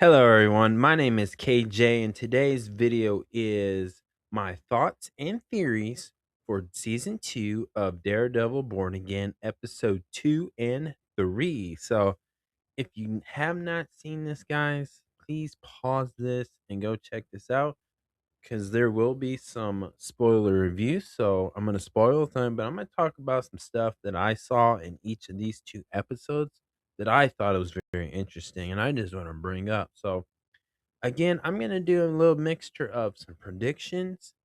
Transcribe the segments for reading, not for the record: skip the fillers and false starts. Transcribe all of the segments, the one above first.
Hello, everyone. My name is KJ, and today's video is my thoughts and theories for season 2 of Daredevil Born Again, episode 2 and 3. So, if you have not seen this, guys, please pause this and go check this out because there will be some spoiler reviews. So, I'm going to spoil them, but I'm going to talk about some stuff that I saw in each of these two episodes that I thought was very interesting, and I just want to bring up. So, again, I'm gonna do a little mixture of some predictions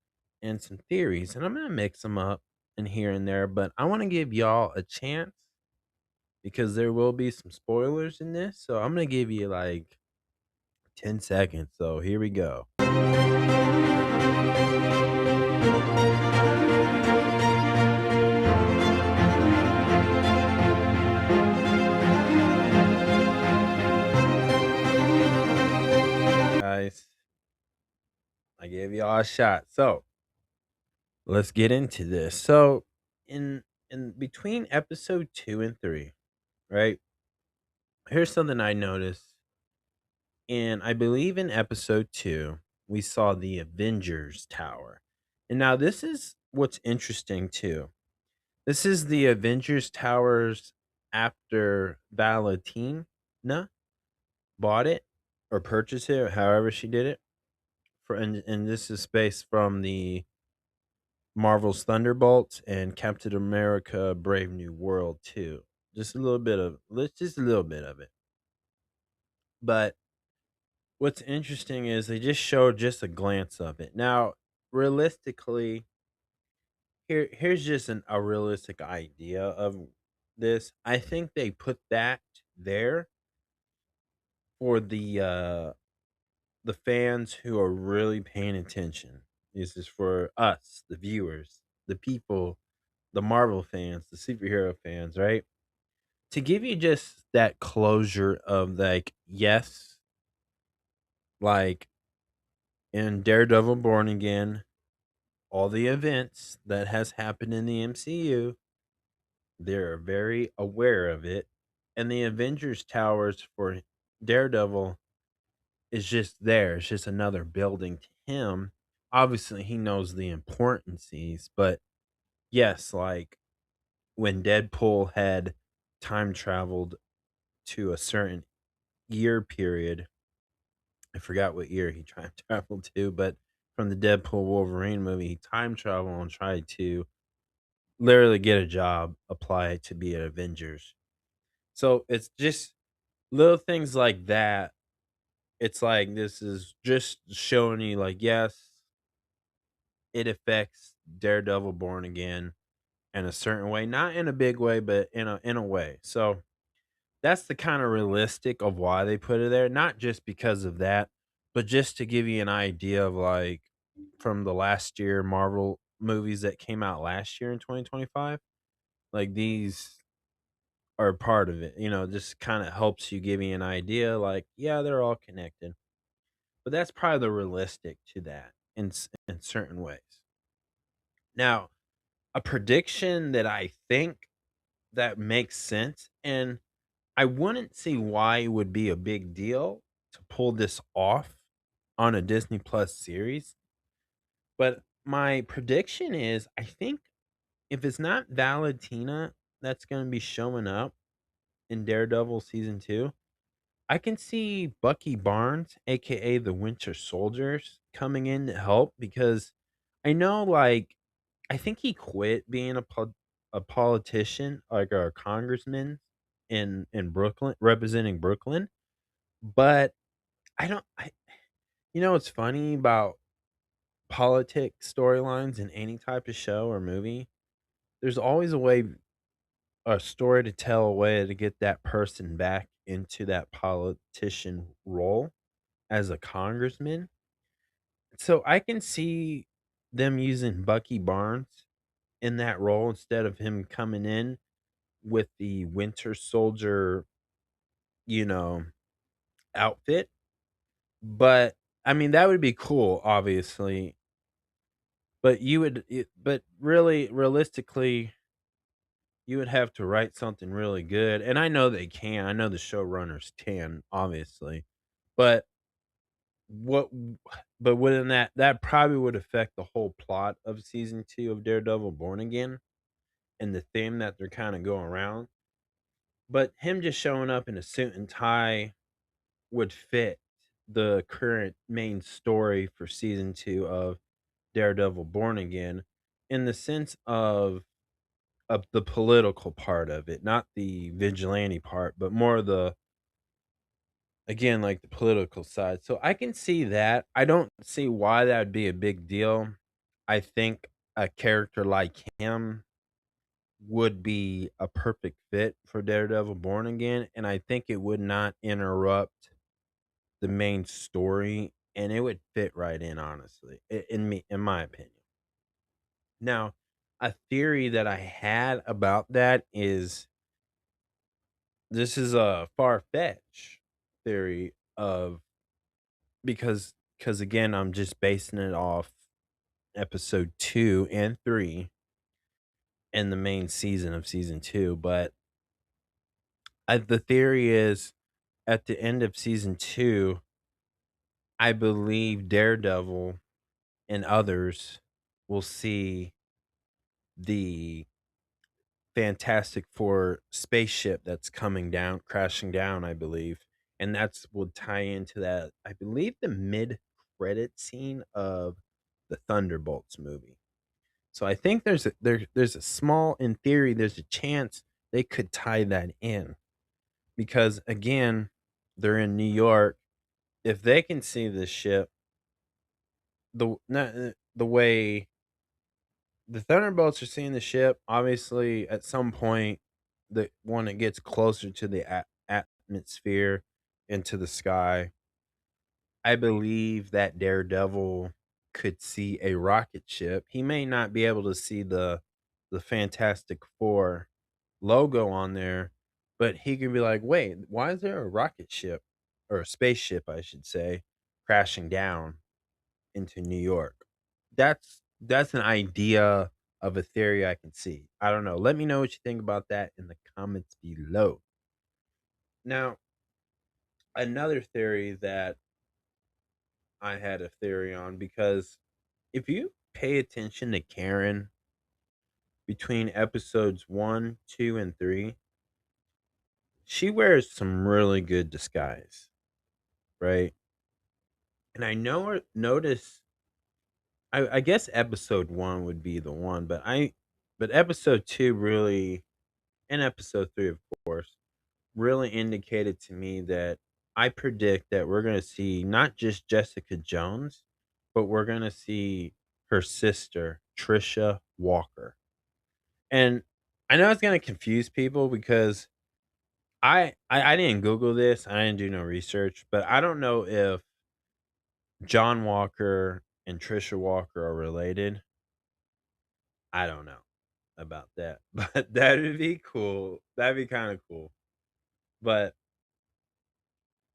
and some theories, and I'm gonna mix them up in here and there. But I want to give y'all a chance because there will be some spoilers in this. So I'm gonna give you like 10 seconds. So here we go. Guys, I gave y'all a shot. So let's get into this. So in between episode 2 and 3, right? Here's something I noticed. And I believe in episode 2, we saw the Avengers Tower. And now this is what's interesting too. This is the Avengers Towers after Valentina bought it or purchased it, or however she did it. And this is space from the Marvel's Thunderbolts and Captain America Brave New World too. Just a little bit of just a little bit of it. But what's interesting is they just showed just a glance of it. Now, realistically, here's just a realistic idea of this. I think they put that there for the fans who are really paying attention. This is for us, the viewers, the people, the Marvel fans, the superhero fans, right? To give you just that closure of like, yes, like in Daredevil Born Again, all the events that has happened in the MCU, they're very aware of it. And the Avengers Towers for Daredevil is just there. It's just another building to him. Obviously, he knows the importancies, but yes, like when Deadpool had time traveled to a certain year period, I forgot what year he time traveled to, but from the Deadpool Wolverine movie, he time traveled and tried to literally get a job, apply to be an Avengers. So it's just little things like that. It's like this is just showing you, like, yes, it affects Daredevil Born Again in a certain way, not in a big way, but in a way. So that's the kind of realistic of why they put it there, not just because of that, but just to give you an idea of like from the last year Marvel movies that came out last year in 2025, like these are part of it. Just kind of helps you give you an idea. Like, yeah, they're all connected, but that's probably the realistic to that in certain ways. Now, a prediction that I think that makes sense, and I wouldn't see why it would be a big deal to pull this off on a Disney Plus series, but my prediction is I think if it's not Valentina that's going to be showing up in Daredevil season 2, I can see Bucky Barnes, aka the Winter Soldiers, coming in to help because I know, like, I think he quit being a politician, like a congressman in Brooklyn, representing Brooklyn. But I don't. What's funny about politics storylines in any type of show or movie? There's always a story to tell, a way to get that person back into that politician role as a congressman. So I can see them using Bucky Barnes in that role instead of him coming in with the Winter Soldier, you know, outfit. But I mean, that would be cool, obviously. But but really, realistically, you would have to write something really good. And I know they can. I know the showrunners can, obviously. But what but wouldn't that probably would affect the whole plot of season 2 of Daredevil Born Again and the theme that they're kinda going around. But him just showing up in a suit and tie would fit the current main story for season 2 of Daredevil Born Again in the sense of the political part of it, not the vigilante part, but more the again, like the political side. So I can see that. I don't see why that would be a big deal. I think a character like him would be a perfect fit for Daredevil Born Again, and I think it would not interrupt the main story, and it would fit right in, honestly, in my opinion. Now, a theory that I had about that is this is a far fetched theory of because again, I'm just basing it off episode 2 and 3 and the main season of season 2, but the theory is at the end of season 2, I believe Daredevil and others will see the Fantastic Four spaceship that's coming down, crashing down, I believe, and that's will tie into that. I believe the mid-credit scene of the Thunderbolts movie. So I think there's a small in theory, there's a chance they could tie that in because again, they're in New York. If they can see this ship, the way the Thunderbolts are seeing the ship, obviously, at some point, the when it gets closer to the atmosphere into the sky, I believe that Daredevil could see a rocket ship. He may not be able to see the Fantastic Four logo on there, but he can be like, "Wait, why is there a rocket ship or a spaceship, I should say, crashing down into New York?" That's an idea of a theory I can see. I don't know. Let me know what you think about that in the comments below. Now, another theory that I had a theory on because if you pay attention to Karen between episodes 1, 2, and 3, she wears some really good disguise, right? And I know notice I guess episode 1 would be the one, but episode 2 really and episode 3 of course really indicated to me that I predict that we're going to see not just Jessica Jones, but we're going to see her sister, Trisha Walker. And I know it's going to confuse people because I didn't Google this, I didn't do no research, but I don't know if John Walker and Trisha Walker are related. I don't know about that, but that would be cool. That'd be kind of cool. But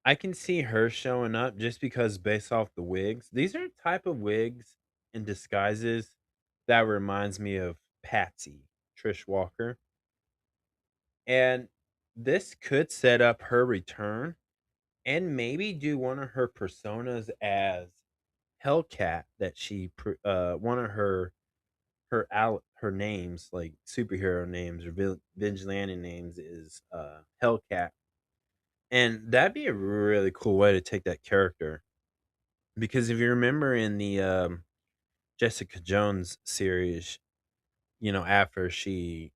I can see her showing up just because based off the wigs. These are type of wigs and disguises that reminds me of Patsy, Trish Walker. And this could set up her return and maybe do one of her personas as Hellcat that one of her names like superhero names or vigilante names is Hellcat. And that'd be a really cool way to take that character. Because if you remember in the, Jessica Jones series, after she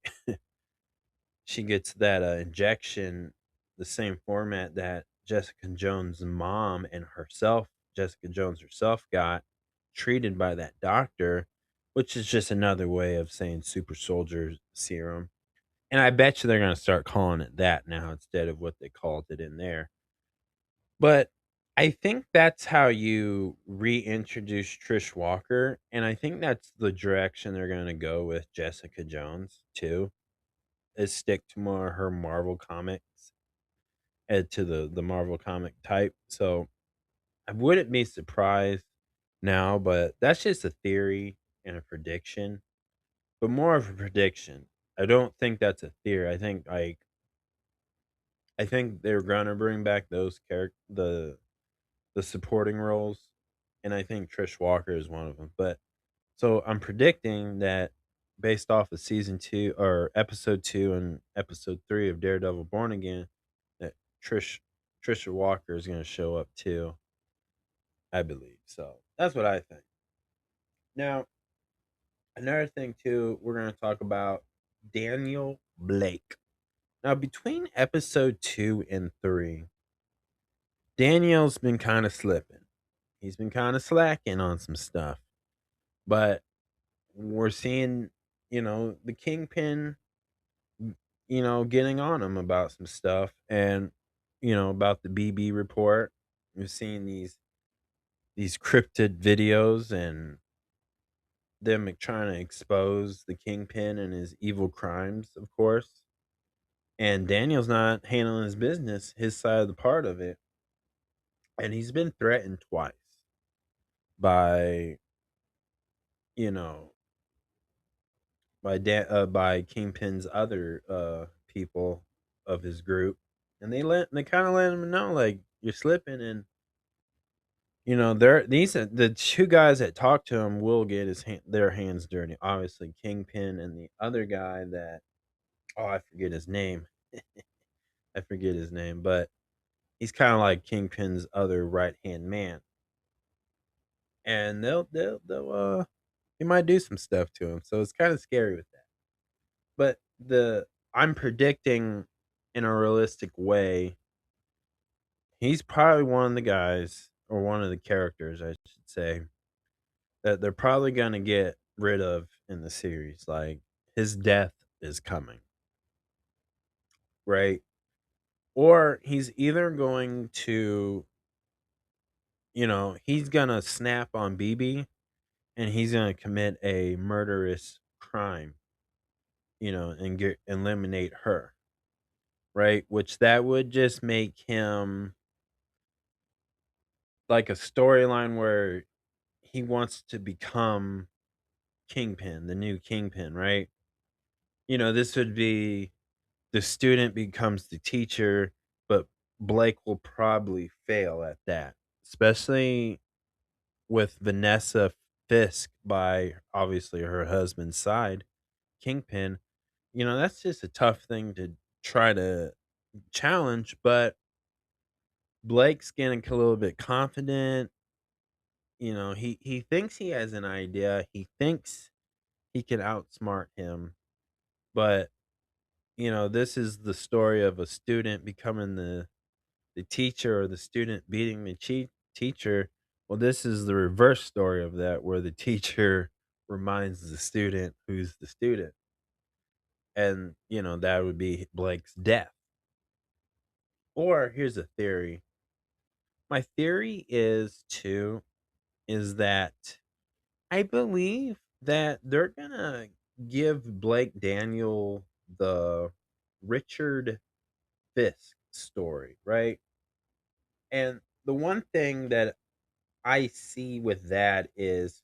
gets that, injection, the same format that Jessica Jones' mom and herself Jessica Jones herself got treated by that doctor, which is just another way of saying super soldier serum, and I bet you they're gonna start calling it that now instead of what they called it in there. But I think that's how you reintroduce Trish Walker, and I think that's the direction they're gonna go with Jessica Jones too, is stick to more her Marvel comics and to the Marvel comic type. So I wouldn't be surprised now, but that's just a theory and a prediction, but more of a prediction. I don't think that's a theory. I think they're gonna bring back those character the supporting roles, and I think Trish Walker is one of them. But so I'm predicting that based off of season 2 or episode 2 and episode 3 of Daredevil Born Again, that Trish Trisha Walker is going to show up too, I believe. So that's what I think. Now, another thing too, we're going to talk about Daniel Blake. Now, between episode 2 and 3, Daniel's been kind of slipping. He's been kind of slacking on some stuff. But we're seeing, the Kingpin, getting on him about some stuff and, about the BB report. We've seen these cryptid videos and them trying to expose the Kingpin and his evil crimes, of course. And Daniel's not handling his business, his side of the part of it. And he's been threatened twice by, you know, by Kingpin's other people of his group. And they kind of let him know like you're slipping, and the two guys that talk to him will get their hands dirty. Obviously, Kingpin and the other guy that, oh, I forget his name. I forget his name, but he's kind of like Kingpin's other right hand man, and they'll he might do some stuff to him. So it's kind of scary with that. But the I'm predicting in a realistic way, he's probably one of the guys or one of the characters, I should say, that they're probably going to get rid of in the series. Like his death is coming, right? Or he's either going to, he's going to snap on BB and he's going to commit a murderous crime, and eliminate her, right? Which that would just make him like a storyline where he wants to become Kingpin, the new Kingpin, right? This would be the student becomes the teacher, but Blake will probably fail at that, especially with Vanessa Fisk by obviously her husband's side, Kingpin. That's just a tough thing to try to challenge, but Blake's getting a little bit confident. He thinks he has an idea. He thinks he can outsmart him, but this is the story of a student becoming the teacher or the student beating the teacher. Well, this is the reverse story of that, where the teacher reminds the student who's the student, and that would be Blake's death. Or here's a theory. My theory is that I believe that they're gonna give Blake Daniel the Richard Fisk story, right? And the one thing that I see with that is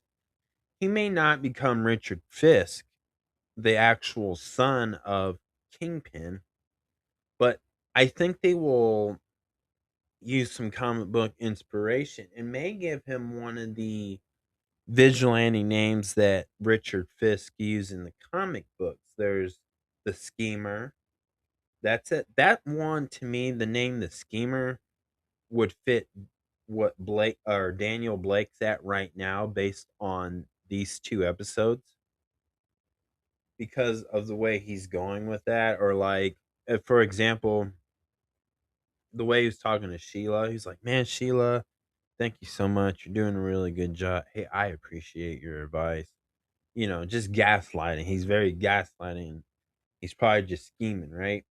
he may not become Richard Fisk, the actual son of Kingpin, but I think they will use some comic book inspiration and may give him one of the vigilante names that Richard Fisk used in the comic books. There's the Schemer. That's it. That one to me, the name the Schemer would fit what Blake or Daniel Blake's at right now based on these two episodes because of the way he's going with that. Or like, for example, the way he was talking to Sheila, he's like, "Man, Sheila, thank you so much. You're doing a really good job. Hey, I appreciate your advice." Just gaslighting. He's very gaslighting. He's probably just scheming, right?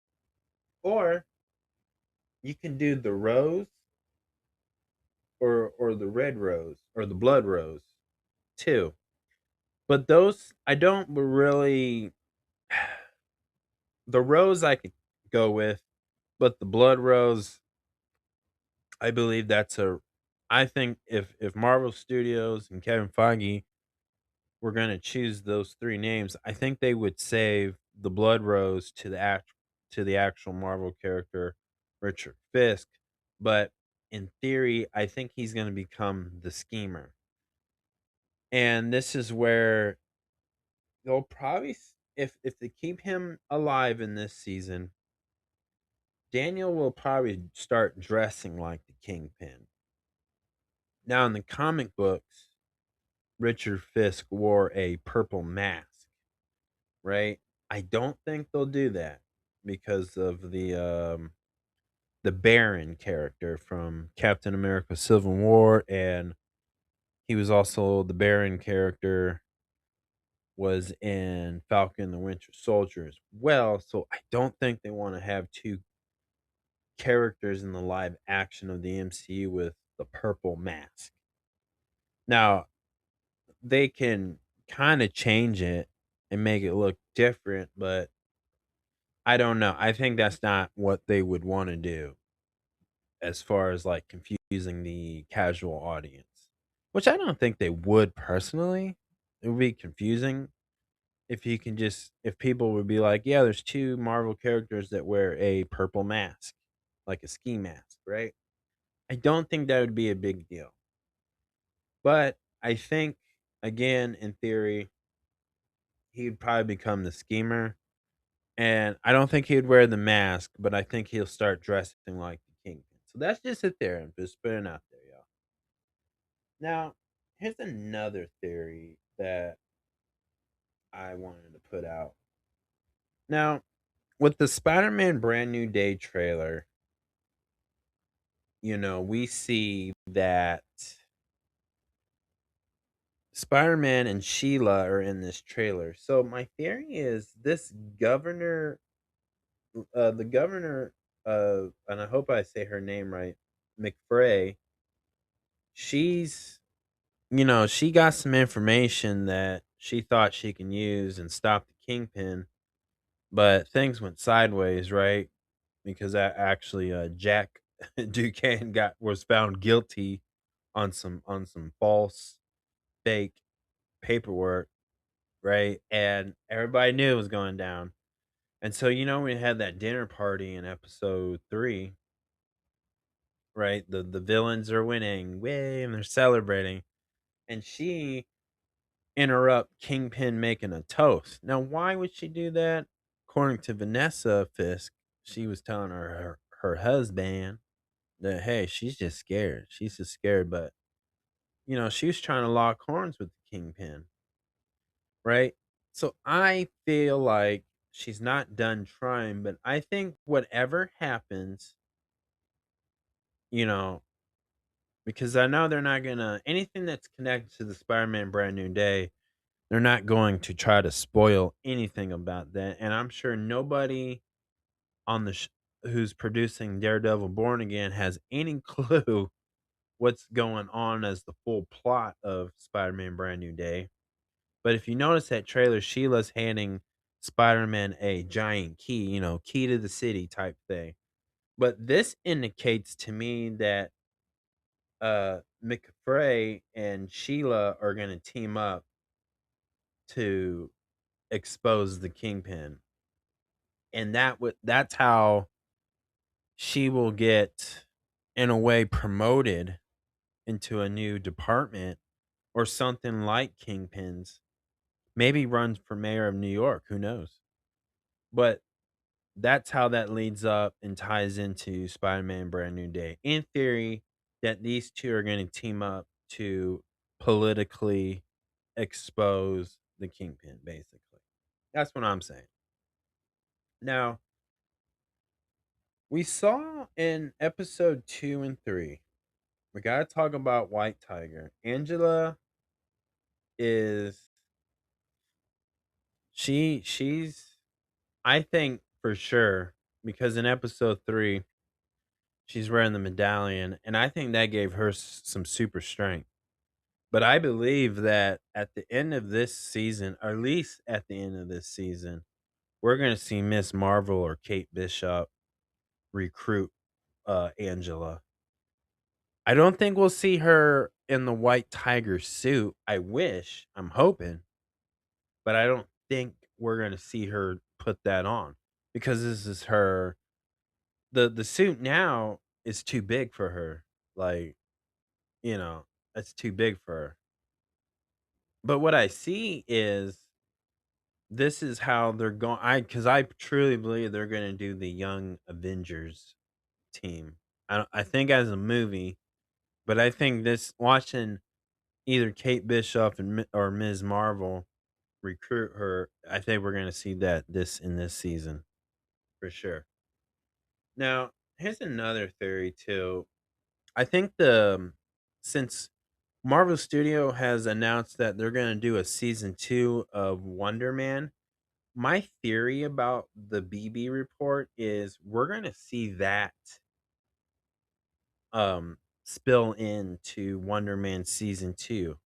Or you can do the rose or the red rose or the blood rose too. But those I don't really the rose I could go with, but the blood rose, I believe that's a I think if Marvel Studios and Kevin Feige were going to choose those three names, I think they would save the blood rose to the actual Marvel character Richard Fisk. But in theory, I think he's going to become the schemer. And this is where they'll probably if they keep him alive in this season, Daniel will probably start dressing like the Kingpin. Now in the comic books, Richard Fisk wore a purple mask, right? I don't think they'll do that because of the Baron character from Captain America Civil War, and he was also the Baron character was in Falcon and the Winter Soldier as well. So I don't think they want to have two characters in the live action of the MCU with the purple mask. Now, they can kind of change it and make it look different, but I don't know. I think that's not what they would want to do as far as like confusing the casual audience, which I don't think they would personally. It would be confusing if you can just if people would be like, yeah, there's two Marvel characters that wear a purple mask, like a ski mask, right? I don't think that would be a big deal. But I think again, in theory, he'd probably become the schemer. And I don't think he'd wear the mask, but I think he'll start dressing like the Kingpin. So that's just it there. I'm just putting it out there, y'all. Now, here's another theory that I wanted to put out. Now, with the Spider-Man Brand New Day trailer, we see that Spider-Man and Sheila are in this trailer. So my theory is this the governor, and I hope I say her name right, McFrey. She's, she got some information that she thought she can use and stop the Kingpin, but things went sideways, right? Because actually, Jack Duquesne was found guilty on some false, fake paperwork, right? And everybody knew it was going down. And so, we had that dinner party in episode 3, right? The villains are winning, way, and they're celebrating. And she interrupt Kingpin making a toast. Now, why would she do that? According to Vanessa Fisk, she was telling her husband that hey, she's just scared. She's just scared, but she was trying to lock horns with the Kingpin, right? So I feel like she's not done trying, but I think whatever happens, you know, because I know they're not gonna anything that's connected to the Spider-Man Brand New Day, they're not going to try to spoil anything about that. And I'm sure nobody on who's producing Daredevil Born Again has any clue what's going on as the full plot of Spider-Man Brand New Day. But if you notice that trailer, Sheila's handing Spider-Man a giant key, key to the city type thing. But this indicates to me that McFrey and Sheila are going to team up to expose the Kingpin. And that's how she will get in a way promoted into a new department or something like Kingpin's. Maybe runs for mayor of New York, who knows? But that's how that leads up and ties into Spider-Man Brand New Day. In theory, that these two are going to team up to politically expose the Kingpin, basically. That's what I'm saying. Now, we saw in episode 2 and 3, we got to talk about White Tiger. Angela is, she's, I think for sure, because in episode 3, she's wearing the medallion, and I think that gave her some super strength. But I believe that at the end of this season, or at least at the end of this season, we're going to see Miss Marvel or Kate Bishop recruit Angela. I don't think we'll see her in the white tiger suit. I wish, I'm hoping, but I don't think we're going to see her put that on because this is her the suit now is too big for her. Like, you know, that's too big for her. But what I see is this is how they're going. Because I truly believe they're going to do the Young Avengers team. I think as a movie, but I think this watching either Kate Bishop or Ms. Marvel recruit her. I think we're going to see that in this season for sure. Now, here's another theory too. I think since Marvel Studio has announced that they're going to do a season 2 of Wonder Man, my theory about the BB report is we're going to see that spill into Wonder Man season 2.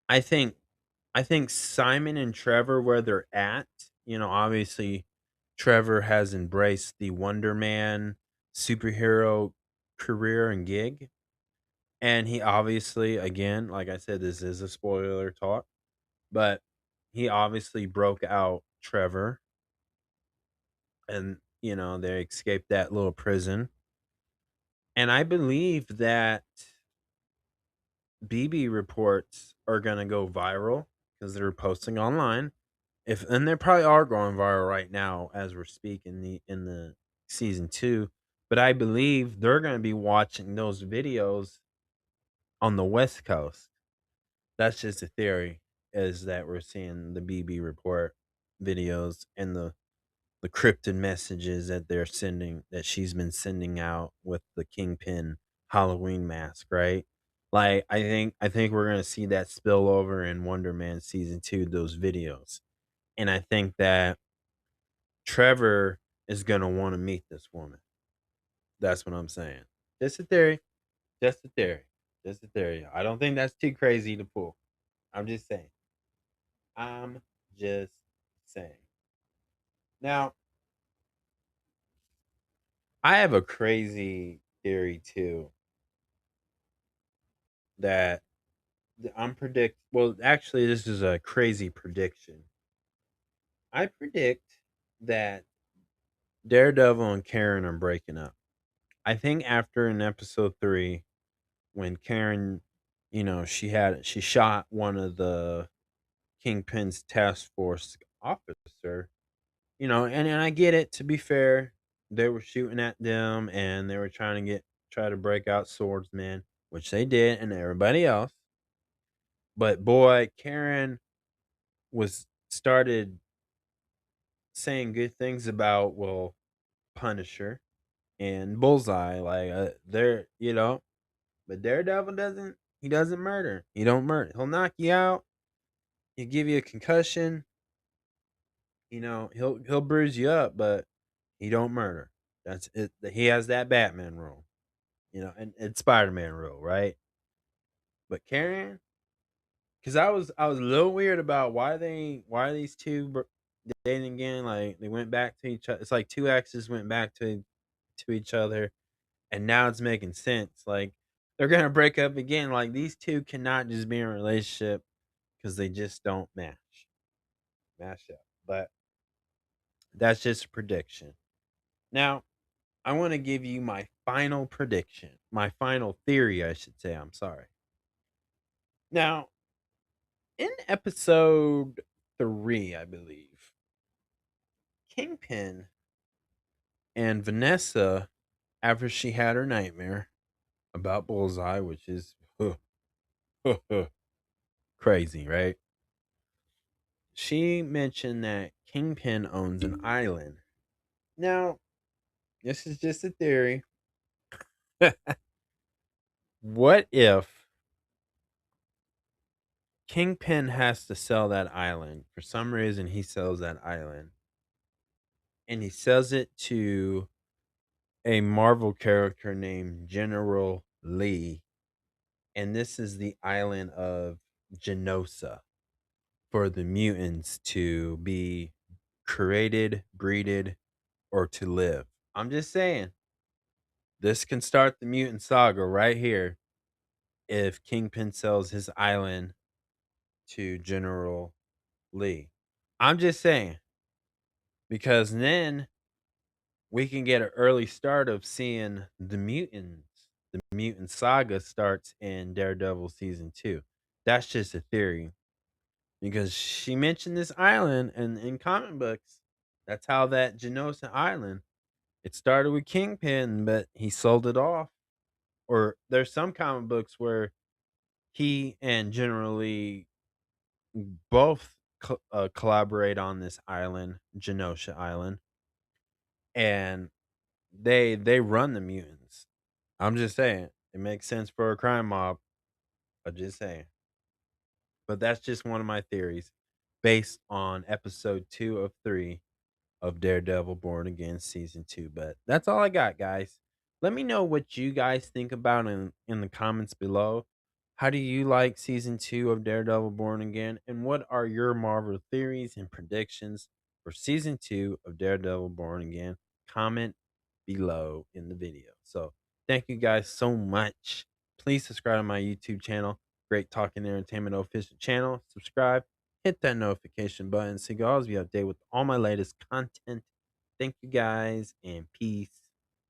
I think I think Simon and Trevor where they're at, obviously Trevor has embraced the Wonder Man superhero career and gig. And he obviously, again, like I said, this is a spoiler talk, but he obviously broke out Trevor and, they escaped that little prison. And I believe that BB reports are going to go viral because they're posting online. And they probably are going viral right now as we're speaking in the season 2, but I believe they're going to be watching those videos on the West Coast. That's just a theory, is that we're seeing the BB report videos and the cryptid messages that she's been sending out with the Kingpin Halloween mask, right? Like I think we're gonna see that spill over in Wonder Man season 2, those videos. And I think that Trevor is gonna want to meet this woman. That's what I'm saying. Just a theory. Just a theory. Just a theory. I don't think that's too crazy to pull. I'm just saying. I'm just saying. Now, I have a crazy theory too that I'm predict. Well, actually, this is a crazy prediction. I predict that Daredevil and Karen are breaking up. I think after in episode 3, when Karen, she shot one of the Kingpin's task force officer. And I get it. To be fair, they were shooting at them and they were try to break out swordsmen, which they did, and everybody else. But boy, Karen was started saying good things about Punisher and Bullseye, like but Daredevil doesn't murder. He don't murder. He'll knock you out. He'll give you a concussion. He'll bruise you up, but he don't murder. That's it. He has that Batman rule, and Spider-Man rule, right? But Karen, because I was a little weird about why these two dating again. Like they went back to each other. It's like two exes went back to each other, and now it's making sense. Like they're gonna break up again. Like these two cannot just be in a relationship because they just don't mash up. But that's just a prediction. Now I want to give you my final prediction, my final theory, I should say. I'm sorry. Now, in episode 3, I believe, Kingpin and Vanessa, after she had her nightmare about Bullseye, which is crazy, right? She mentioned that Kingpin owns an island. Now, this is just a theory. What if Kingpin has to sell that island? For some reason, he sells that island and he sells it to a Marvel character named General Lee. And this is the island of Genosa for the mutants to be created, breeded, or to live. I'm just saying, this can start the mutant saga right here if Kingpin sells his island to General Lee. I'm just saying, because then we can get an early start of seeing the mutant saga starts in Daredevil season 2. That's just a theory because she mentioned this island and in comic books. That's how that Genosha Island, it started with Kingpin, but he sold it off. Or there's some comic books where he and generally both collaborate on this island, Genosha Island, and they run the mutants. I'm just saying, it makes sense for a crime mob. I'm just saying. But that's just one of my theories based on episode 2 of 3 of Daredevil Born Again season 2. But that's all I got, guys. Let me know what you guys think about in the comments below. How do you like season 2 of Daredevil Born Again? And what are your Marvel theories and predictions for season 2 of Daredevil Born Again? Comment below in the video. So, thank you guys so much. Please subscribe to my YouTube channel, Great Talking Entertainment official channel. Subscribe, hit that notification button so you can always be updated with all my latest content. Thank you guys and peace.